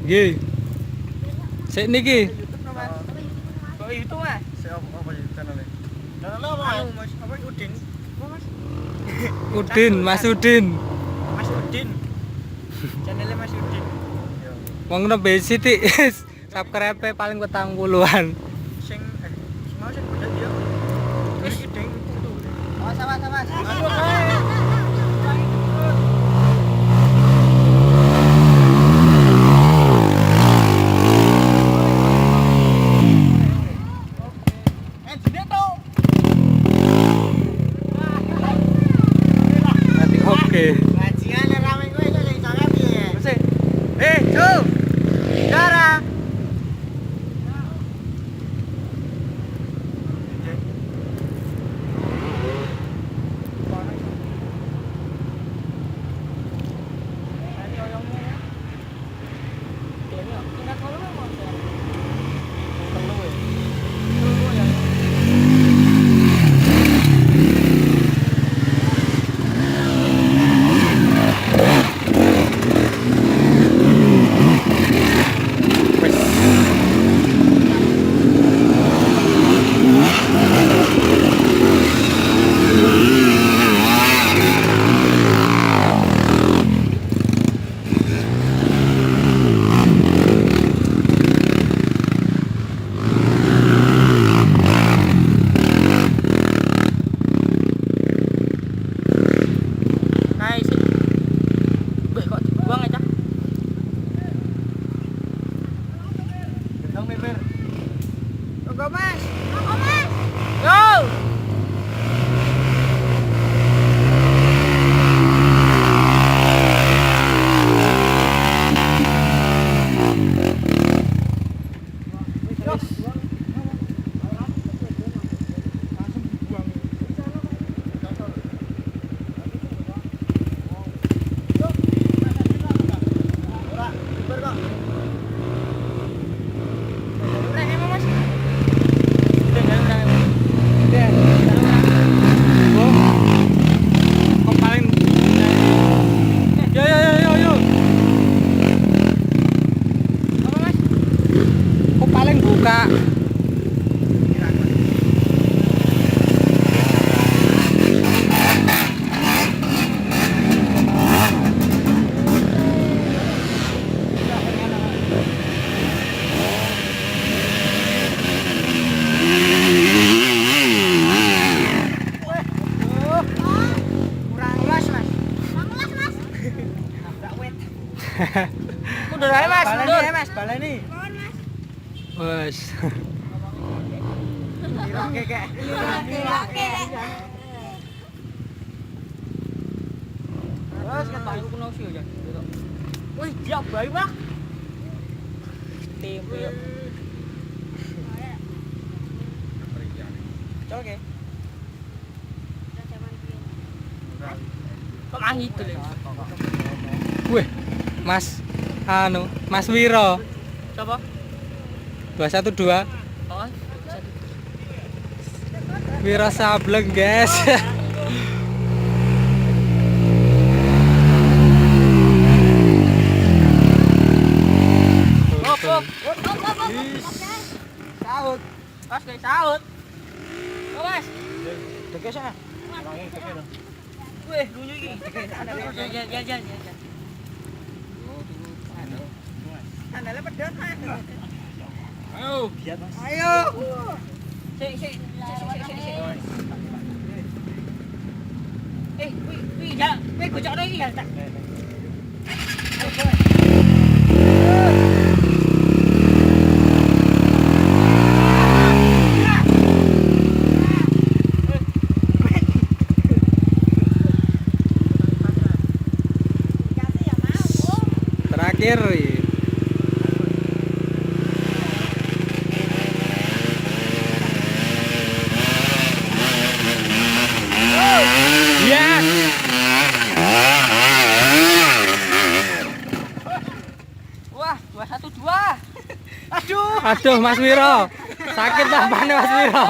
Nggih. Sik niki. Kok itu Mas? Sik apa ya channel-e? Channel apa Mas? Mas apa Udin? Apa Mas? Udin, Mas Udin. Mas Udin. Channelnya Mas Udin. Wong nembe sithik. Subscribe paling 40-an. Sing mau sing beda dia. Wis gedeng itu. Oh, sama-sama. Oke. Bajingan rame kowe iso sing cara piye? Wis. Jo. Cara. Mundur aja Mas, mundur. Mas, baleni. Wes. Oke, Kak. Terus kan bayu kuno sih ya. Wih, dia bayu, Pak. Tempe yuk. Oke. Kok mah itu lho. Wih, Mas Wiro. Coba. 212. Oh. Wiro Sableng, guys. Op. Saut. Pas kayak saut. Oh, Mas. Deke sana. Wih, lunyu iki. Jalan. Sandalnya pedot, Mas. Ayo, biar Mas. Ayo. Sik. Wih, ya. Wih, gocokno iki ya, tak. Terakhir. Wah, 212. Aduh. Aduh, Mas Wiro. Sakit tampaknya Mas Wiro.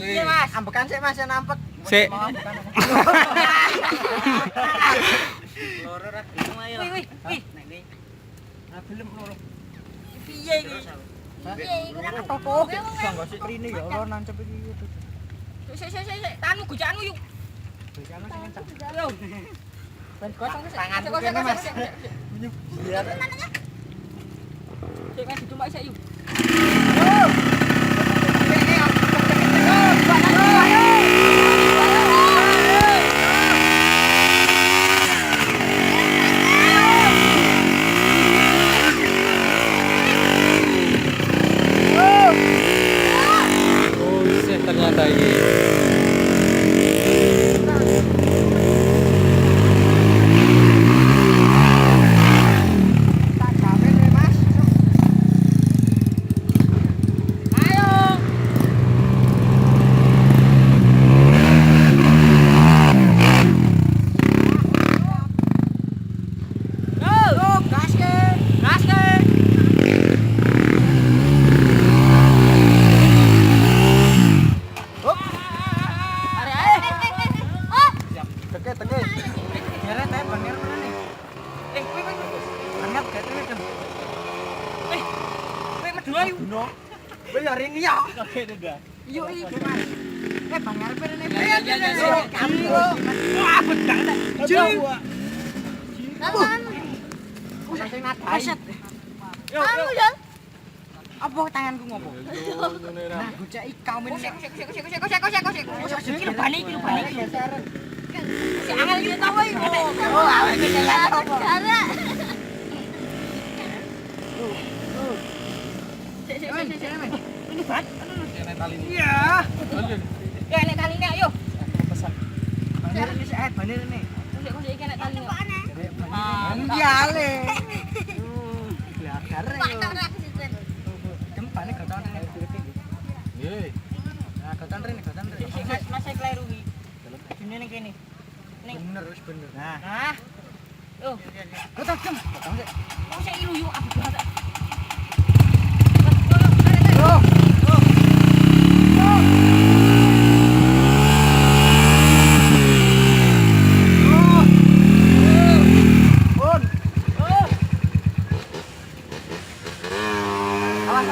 Iya, Mas. Ambekan sih Mas, yang nampek. Sik. Loro ra gelem ayo. Wih. Nek iki. Ra gelem loro. Piye iki? Piye iku nek apa? Bisa enggak sik rene ya Allah nancep iki. Sik. Tanmu gojakanmu yuk. Gojakanmu sing kencang. Yo. Ben gotong sik. Tanganku kene Mas. Biar. Sik Mas dicuma sik yuk. Buset, ternyata ini. Tak jamin we Mas. Ayo. Yo, gas ke. Hop. Teke. Nyeret ae ban nyeret mana nih? Kowe. Banget gak tuh dem. Kowe medhu ayo. No. Kowe ya rini ya. Kaget udah. Yo iki Mas. Ban nyeret rene. Wah, bedang nek. Sing nadaset. Yo. Apa tanganku ngopo? Nah, gocek kau men. Kosek. Iki bani. Si angel iki tau iki. Oh, awake iki jalan apa? Sik. Ini bat. Iya. Ya nek taline ayo. Pesan. Banir ini sik banir ini. Kosek iki nek taline. Iya le. Blagar yo. Jempane goton rene. Nggih. Nah, goton rene. Mas saya kleru iki. Dene ning kene. Ning bener wis bener. Nah. Yo. Goton jam. Goton sik. Kok sik ilu yo aku banget. Yo. Awas.